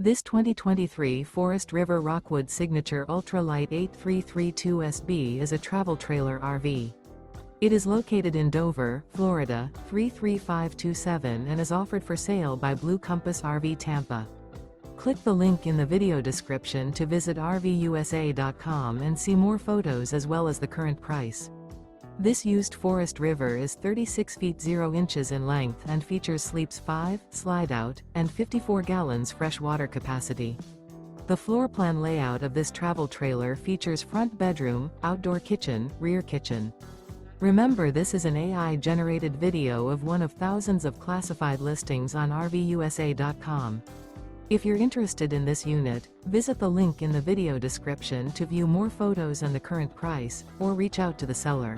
This 2023 Forest River Rockwood Signature Ultra Lite 8332SB is a travel trailer RV. It is located in Dover, Florida, 33527 and is offered for sale by Blue Compass RV Tampa. Click the link in the video description to visit RVUSA.com and see more photos as well as the current price. This used Forest River is 36 feet 0 inches in length and features sleeps 5, Slideout, and 54 gallons fresh water capacity. The floor plan layout of this travel trailer features front bedroom, outdoor kitchen, rear kitchen. Remember, this is an AI-generated video of one of thousands of classified listings on RVUSA.com. If you're interested in this unit, visit the link in the video description to view more photos and the current price, or reach out to the seller.